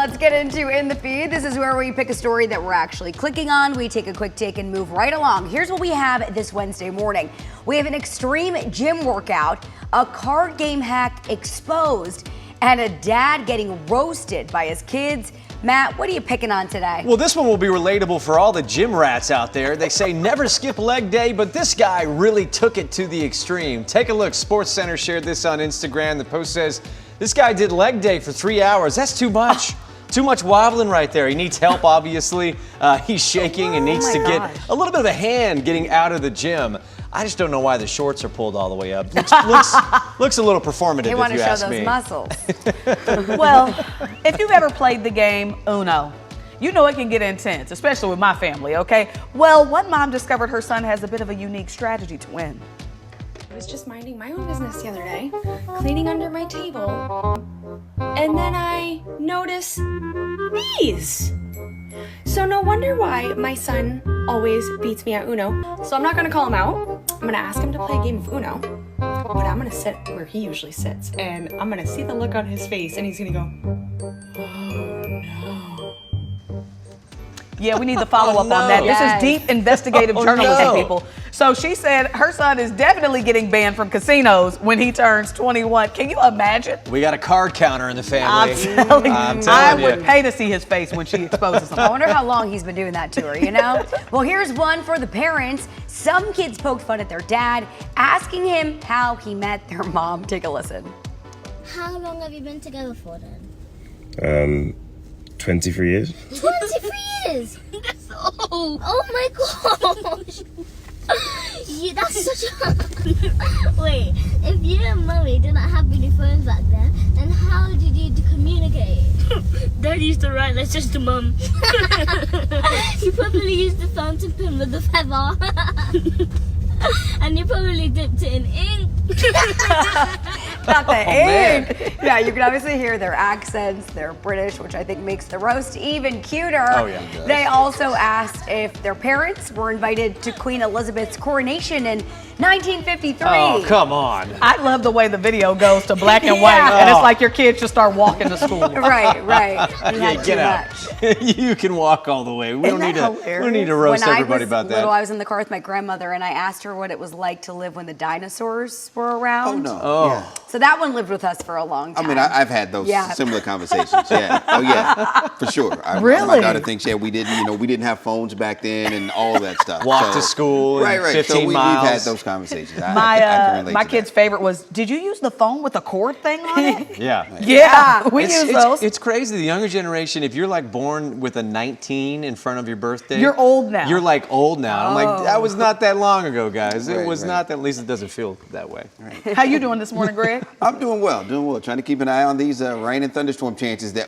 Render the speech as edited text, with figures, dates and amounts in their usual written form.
Let's get into In the Feed. This is where we pick a story that we're actually clicking on. We take a quick take and move right along. Here's what we have this Wednesday morning. We have an extreme gym workout, a card game hack exposed, and a dad getting roasted by his kids. Matt, what are you picking on today? Well, this one will be relatable for all the gym rats out there. They say never skip leg day, but this guy really took it to the extreme. Take a look. SportsCenter shared this on Instagram. The post says, this guy did leg day for 3 hours. That's too much. Too much wobbling right there. He needs help, obviously. He's shaking and needs to get a little bit of a hand getting out of the gym. I just don't know why the shorts are pulled all the way up. Looks a little performative, They want if to you show ask those me. muscles. Well, if you've ever played the game Uno, you know it can get intense, especially with my family, okay? Well, one mom discovered her son has a bit of a unique strategy to win. I was just minding my own business the other day, cleaning under my table, and then I notice these. So no wonder why my son always beats me at Uno. So I'm not gonna call him out. I'm gonna ask him to play a game of Uno, but I'm gonna sit where he usually sits, and I'm gonna see the look on his face, and he's gonna go, oh no. Yeah, we need to follow up on that. Yes. This is deep investigative journalism, no. people. So she said her son is definitely getting banned from casinos when he turns 21. Can you imagine? We got a card counter in the family. I'm telling I would pay to see his face when she exposes him. I wonder how long he's been doing that to her, you know? Well, here's one for the parents. Some kids poked fun at their dad, asking him how he met their mom. Take a listen. How long have you been together for then? 23 years. 23 years! That's old! Oh my gosh! Yeah, that's such a... Wait, if you and Mummy didn't have any phones back then how did you communicate? Dad used to write letters to Mum. You probably used the fountain pen with the feather. And you probably dipped it in ink. Not the ink. Yeah, you can obviously hear their accents. They're British, which I think makes the roast even cuter. Oh, yeah, it does. They also asked if their parents were invited to Queen Elizabeth's coronation in 1953. Oh, come on. I love the way the video goes to black and white, Yeah. and it's like your kids should start walking to school. Right. You Yeah, had get too out. much. You can walk all the way. We don't Isn't need that to. We don't need to roast When everybody I was about that. little, I was in the car with my grandmother, and I asked her what it was like to live when the dinosaurs were around. Oh, no. Oh. Yeah. So that one lived with us for a long time. I mean, I've had those Yeah. similar conversations. Yeah. Oh, yeah. For sure. My Really? daughter thinks, we didn't have phones back then and all that stuff. Walk to school and Right. 15 so we've miles. had those conversations. I can relate My to kid's that. favorite was, did you use the phone with the cord thing on it? Yeah. Yeah, we use those. It's crazy. The younger generation, if you're like born with a 19 in front of your birthday, You're old now. You're like old now. I'm like, that was not that long ago, guys. It Right, was right. not that. At least it doesn't feel that way. How you doing this morning, Greg? I'm doing well. Trying to keep an eye on these rain and thunderstorm chances that